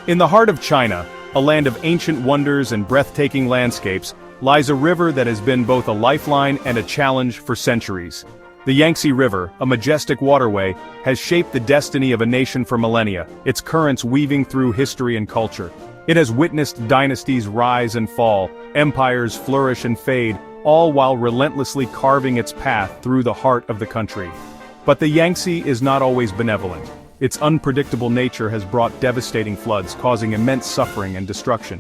In the heart of China, a land of ancient wonders and breathtaking landscapes, lies a river that has been both a lifeline and a challenge for centuries. The Yangtze River, a majestic waterway, has shaped the destiny of a nation for millennia, its currents weaving through history and culture. It has witnessed dynasties rise and fall, empires flourish and fade, all while relentlessly carving its path through the heart of the country. But the Yangtze is not always benevolent. Its unpredictable nature has brought devastating floods, causing immense suffering and destruction.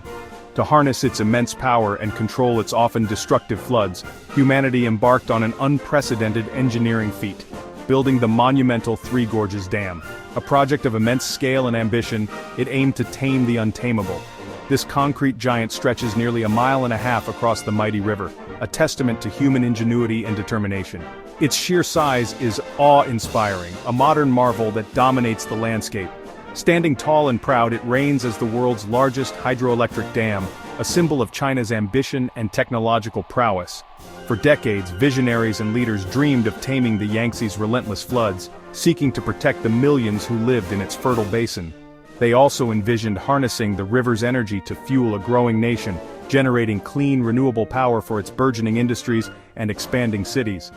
To harness its immense power and control its often destructive floods, humanity embarked on an unprecedented engineering feat, building the monumental Three Gorges Dam. A project of immense scale and ambition, it aimed to tame the untamable. This concrete giant stretches nearly 1.5 miles across the mighty river, a testament to human ingenuity and determination. Its sheer size is awe-inspiring, a modern marvel that dominates the landscape. Standing tall and proud, it reigns as the world's largest hydroelectric dam, a symbol of China's ambition and technological prowess. For decades, visionaries and leaders dreamed of taming the Yangtze's relentless floods, seeking to protect the millions who lived in its fertile basin. They also envisioned harnessing the river's energy to fuel a growing nation, generating clean, renewable power for its burgeoning industries and expanding cities.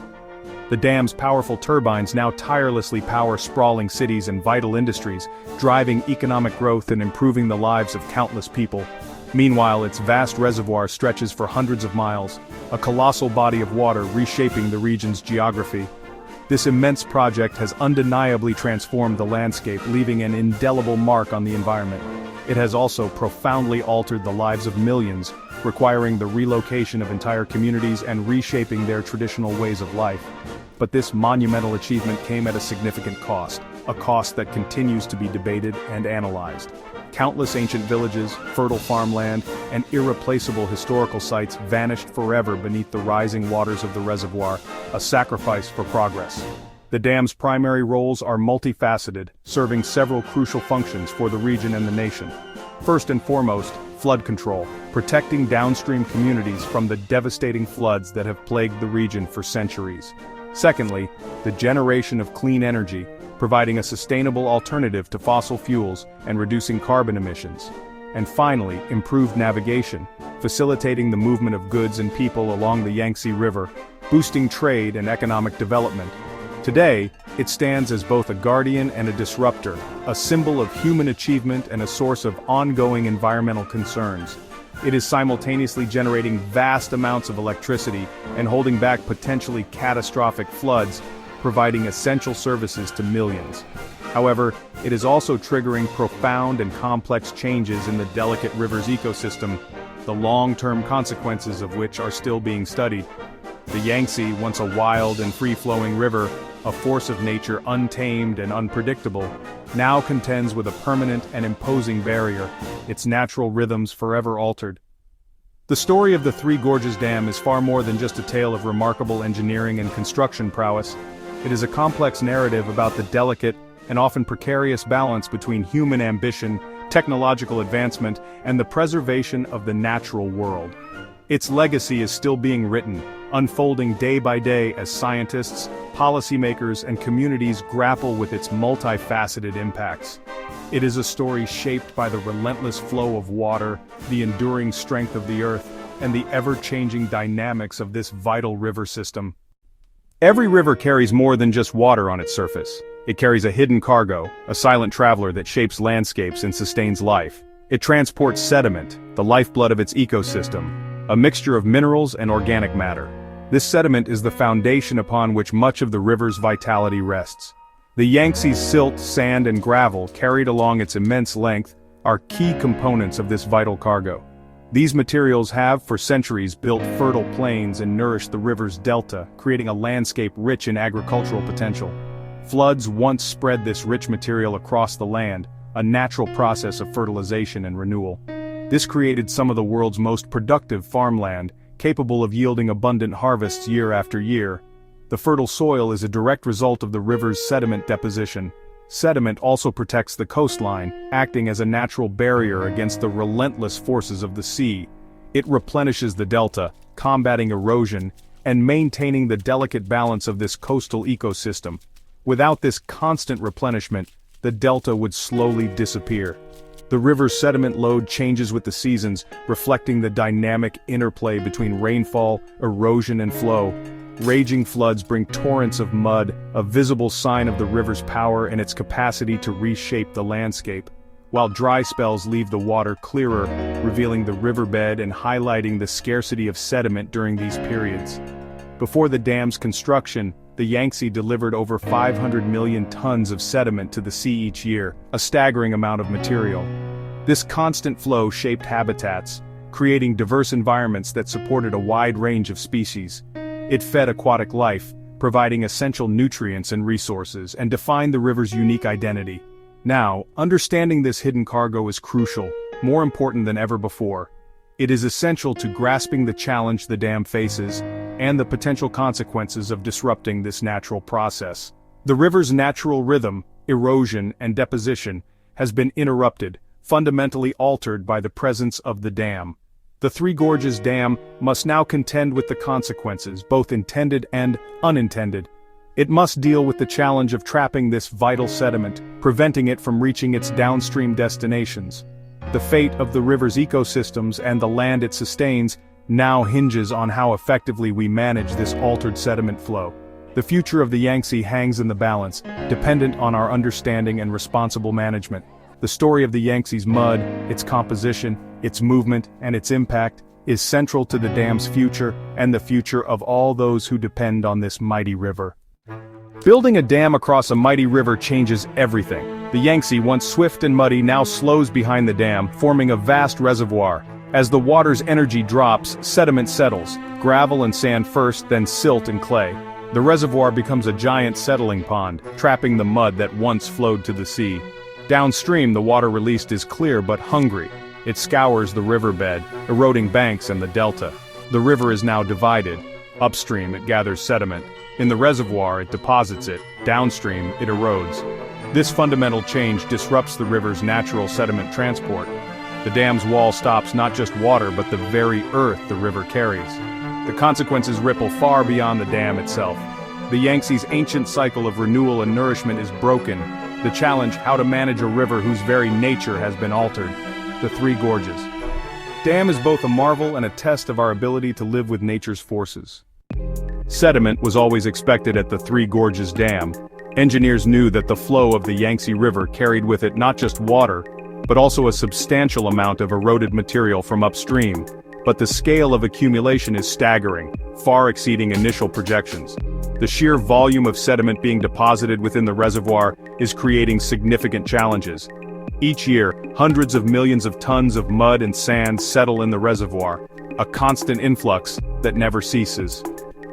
The dam's powerful turbines now tirelessly power sprawling cities and vital industries, driving economic growth and improving the lives of countless people. Meanwhile, its vast reservoir stretches for hundreds of miles, a colossal body of water reshaping the region's geography. This immense project has undeniably transformed the landscape, leaving an indelible mark on the environment. It has also profoundly altered the lives of millions, requiring the relocation of entire communities and reshaping their traditional ways of life. But this monumental achievement came at a significant cost, a cost that continues to be debated and analyzed. Countless ancient villages, fertile farmland, and irreplaceable historical sites vanished forever beneath the rising waters of the reservoir, a sacrifice for progress. The dam's primary roles are multifaceted, serving several crucial functions for the region and the nation. First and foremost, flood control, protecting downstream communities from the devastating floods that have plagued the region for centuries. Secondly, the generation of clean energy, providing a sustainable alternative to fossil fuels and reducing carbon emissions. And finally, improved navigation, facilitating the movement of goods and people along the Yangtze River, boosting trade and economic development. Today, it stands as both a guardian and a disruptor, a symbol of human achievement and a source of ongoing environmental concerns. It is simultaneously generating vast amounts of electricity and holding back potentially catastrophic floods, providing essential services to millions. However, it is also triggering profound and complex changes in the delicate river's ecosystem, the long-term consequences of which are still being studied. The Yangtze, once a wild and free-flowing river, a force of nature untamed and unpredictable, now contends with a permanent and imposing barrier, its natural rhythms forever altered. The story of the Three Gorges Dam is far more than just a tale of remarkable engineering and construction prowess. It is a complex narrative about the delicate and often precarious balance between human ambition, technological advancement, and the preservation of the natural world. Its legacy is still being written, unfolding day by day as scientists, policymakers, and communities grapple with its multifaceted impacts. It is a story shaped by the relentless flow of water, the enduring strength of the earth, and the ever-changing dynamics of this vital river system. Every river carries more than just water on its surface. It carries a hidden cargo, a silent traveler that shapes landscapes and sustains life. It transports sediment, the lifeblood of its ecosystem, a mixture of minerals and organic matter. This sediment is the foundation upon which much of the river's vitality rests. The Yangtze's silt, sand, and gravel carried along its immense length are key components of this vital cargo. These materials have, for centuries, built fertile plains and nourished the river's delta, creating a landscape rich in agricultural potential. Floods once spread this rich material across the land, a natural process of fertilization and renewal. This created some of the world's most productive farmland, capable of yielding abundant harvests year after year. The fertile soil is a direct result of the river's sediment deposition. Sediment also protects the coastline, acting as a natural barrier against the relentless forces of the sea. It replenishes the delta, combating erosion, and maintaining the delicate balance of this coastal ecosystem. Without this constant replenishment, the delta would slowly disappear. The river's sediment load changes with the seasons, reflecting the dynamic interplay between rainfall, erosion and flow. Raging floods bring torrents of mud, a visible sign of the river's power and its capacity to reshape the landscape, while dry spells leave the water clearer, revealing the riverbed and highlighting the scarcity of sediment during these periods. Before the dam's construction, the Yangtze delivered over 500 million tons of sediment to the sea each year, a staggering amount of material. This constant flow shaped habitats, creating diverse environments that supported a wide range of species. It fed aquatic life, providing essential nutrients and resources, and defined the river's unique identity. Now, understanding this hidden cargo is crucial, more important than ever before. It is essential to grasping the challenge the dam faces, and the potential consequences of disrupting this natural process. The river's natural rhythm, erosion and deposition, has been interrupted, fundamentally altered by the presence of the dam. The Three Gorges Dam must now contend with the consequences, both intended and unintended. It must deal with the challenge of trapping this vital sediment, preventing it from reaching its downstream destinations. The fate of the river's ecosystems and the land it sustains now hinges on how effectively we manage this altered sediment flow. The future of the Yangtze hangs in the balance, dependent on our understanding and responsible management. The story of the Yangtze's mud, its composition, its movement, and its impact, is central to the dam's future and the future of all those who depend on this mighty river. Building a dam across a mighty river changes everything. The Yangtze, once swift and muddy, now slows behind the dam, forming a vast reservoir. As the water's energy drops, sediment settles, gravel and sand first, then silt and clay. The reservoir becomes a giant settling pond, trapping the mud that once flowed to the sea. Downstream, the water released is clear but hungry. It scours the riverbed, eroding banks and the delta. The river is now divided. Upstream, it gathers sediment. In the reservoir, it deposits it. Downstream, it erodes. This fundamental change disrupts the river's natural sediment transport. The dam's wall stops not just water but the very earth the river carries. The consequences ripple far beyond the dam itself. The Yangtze's ancient cycle of renewal and nourishment is broken. The challenge, how to manage a river whose very nature has been altered. The Three Gorges. Dam is both a marvel and a test of our ability to live with nature's forces. Sediment was always expected at the Three Gorges Dam. Engineers knew that the flow of the Yangtze River carried with it not just water, but also a substantial amount of eroded material from upstream. But the scale of accumulation is staggering, far exceeding initial projections. The sheer volume of sediment being deposited within the reservoir is creating significant challenges. Each year, hundreds of millions of tons of mud and sand settle in the reservoir, a constant influx that never ceases.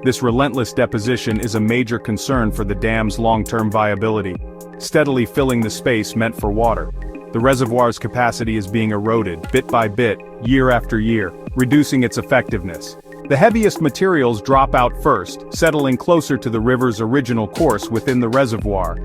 This relentless deposition is a major concern for the dam's long-term viability, steadily filling the space meant for water. The reservoir's capacity is being eroded, bit by bit, year after year, reducing its effectiveness. The heaviest materials drop out first, settling closer to the river's original course within the reservoir.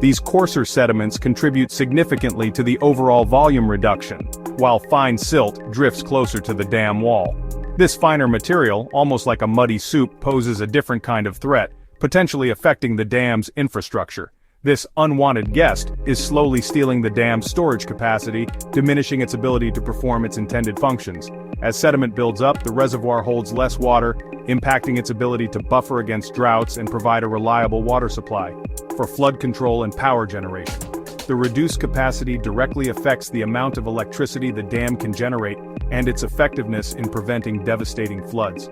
These coarser sediments contribute significantly to the overall volume reduction, while fine silt drifts closer to the dam wall. This finer material, almost like a muddy soup, poses a different kind of threat, potentially affecting the dam's infrastructure. This unwanted guest is slowly stealing the dam's storage capacity, diminishing its ability to perform its intended functions. As sediment builds up, the reservoir holds less water, impacting its ability to buffer against droughts and provide a reliable water supply for flood control and power generation. The reduced capacity directly affects the amount of electricity the dam can generate and its effectiveness in preventing devastating floods.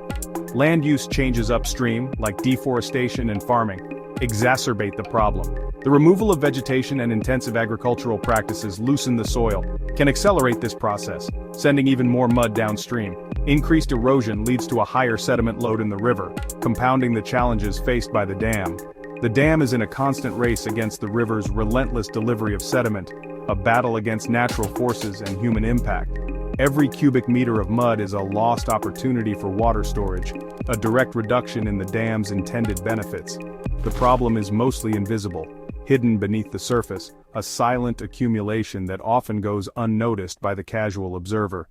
Land use changes upstream, like deforestation and farming, exacerbate the problem. The removal of vegetation and intensive agricultural practices loosen the soil, can accelerate this process, sending even more mud downstream. Increased erosion leads to a higher sediment load in the river, compounding the challenges faced by the dam. The dam is in a constant race against the river's relentless delivery of sediment, a battle against natural forces and human impact. Every cubic meter of mud is a lost opportunity for water storage, a direct reduction in the dam's intended benefits. The problem is mostly invisible, hidden beneath the surface, a silent accumulation that often goes unnoticed by the casual observer.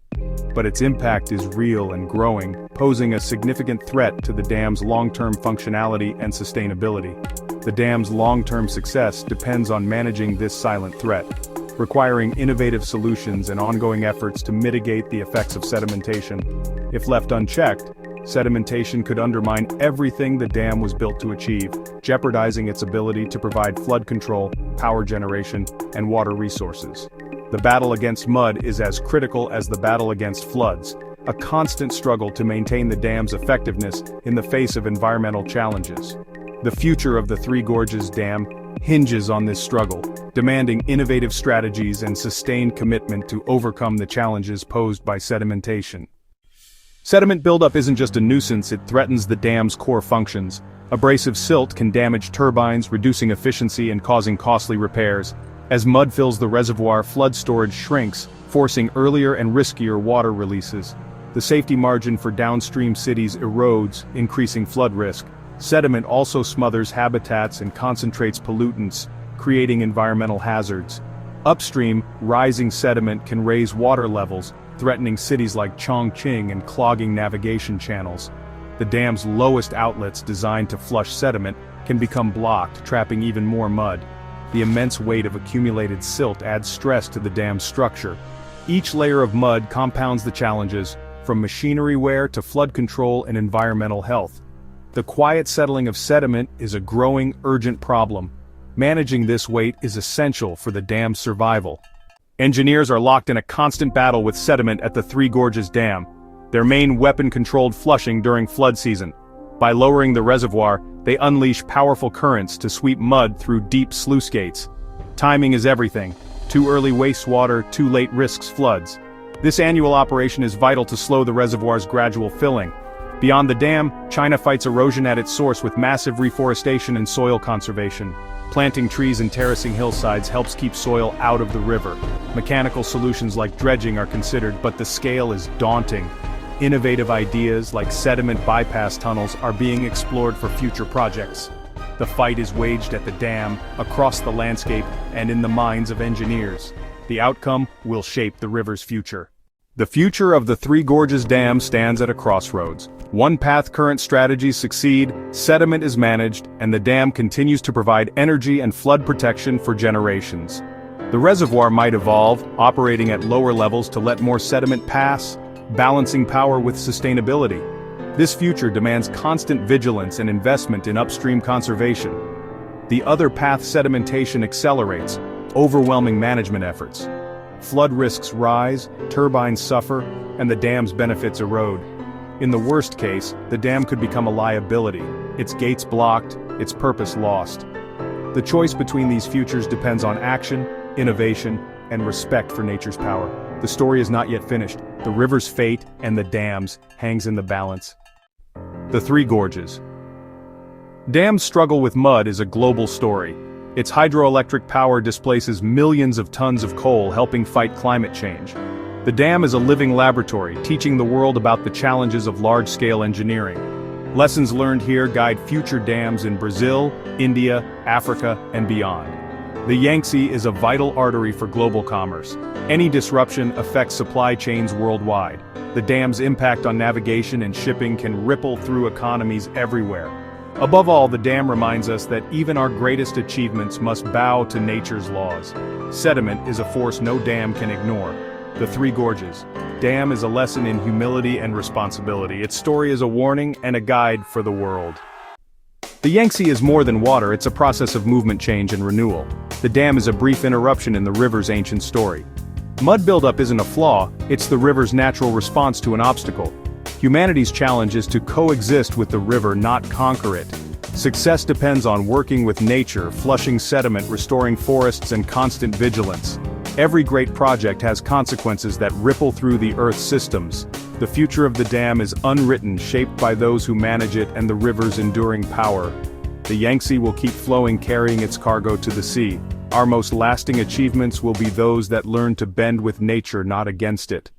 But its impact is real and growing, posing a significant threat to the dam's long-term functionality and sustainability. The dam's long-term success depends on managing this silent threat. requiring innovative solutions and ongoing efforts to mitigate the effects of sedimentation. If left unchecked, sedimentation could undermine everything the dam was built to achieve, jeopardizing its ability to provide flood control, power generation, and water resources. The battle against mud is as critical as the battle against floods, a constant struggle to maintain the dam's effectiveness in the face of environmental challenges. The future of the Three Gorges Dam hinges on this struggle, demanding innovative strategies and sustained commitment to overcome the challenges posed by sedimentation. Sediment buildup isn't just a nuisance, it threatens the dam's core functions. Abrasive silt can damage turbines, reducing efficiency and causing costly repairs. As mud fills the reservoir, flood storage shrinks, forcing earlier and riskier water releases. The safety margin for downstream cities erodes, increasing flood risk. Sediment also smothers habitats and concentrates pollutants, creating environmental hazards. Upstream, rising sediment can raise water levels, threatening cities like Chongqing and clogging navigation channels. The dam's lowest outlets, designed to flush sediment, can become blocked, trapping even more mud. The immense weight of accumulated silt adds stress to the dam's structure. Each layer of mud compounds the challenges, from machinery wear to flood control and environmental health. The quiet settling of sediment is a growing, urgent problem. Managing this weight is essential for the dam's survival. Engineers are locked in a constant battle with sediment at the Three Gorges Dam, their main weapon-controlled flushing during flood season. By lowering the reservoir, they unleash powerful currents to sweep mud through deep sluice gates. Timing is everything. Too early wastewater, too late risks floods. This annual operation is vital to slow the reservoir's gradual filling. Beyond the dam, China fights erosion at its source with massive reforestation and soil conservation. Planting trees and terracing hillsides helps keep soil out of the river. Mechanical solutions like dredging are considered, but the scale is daunting. Innovative ideas like sediment bypass tunnels are being explored for future projects. The fight is waged at the dam, across the landscape, and in the minds of engineers. The outcome will shape the river's future. The future of the Three Gorges Dam stands at a crossroads. One path: current strategies succeed, sediment is managed, and the dam continues to provide energy and flood protection for generations. The reservoir might evolve, operating at lower levels to let more sediment pass, balancing power with sustainability. This future demands constant vigilance and investment in upstream conservation. The other path: sedimentation accelerates, overwhelming management efforts. Flood risks rise, turbines suffer, and the dam's benefits erode. In the worst case, the dam could become a liability, its gates blocked, its purpose lost. The choice between these futures depends on action, innovation, and respect for nature's power. The story is not yet finished. The river's fate and the dam's hangs in the balance. The Three Gorges. Dams' struggle with mud is a global story. Its hydroelectric power displaces millions of tons of coal, helping fight climate change. The dam is a living laboratory, teaching the world about the challenges of large-scale engineering. Lessons learned here guide future dams in Brazil, India, Africa, and beyond. The Yangtze is a vital artery for global commerce. Any disruption affects supply chains worldwide. The dam's impact on navigation and shipping can ripple through economies everywhere. Above all, the dam reminds us that even our greatest achievements must bow to nature's laws. Sediment is a force no dam can ignore. The Three Gorges Dam is a lesson in humility and responsibility. Its story is a warning and a guide for the world. The Yangtze is more than water, it's a process of movement, change, and renewal. The dam is a brief interruption in the river's ancient story. Mud buildup isn't a flaw, it's the river's natural response to an obstacle. Humanity's challenge is to coexist with the river, not conquer it. Success depends on working with nature, flushing sediment, restoring forests, and constant vigilance. Every great project has consequences that ripple through the Earth's systems. The future of the dam is unwritten, shaped by those who manage it and the river's enduring power. The Yangtze will keep flowing, carrying its cargo to the sea. Our most lasting achievements will be those that learn to bend with nature, not against it.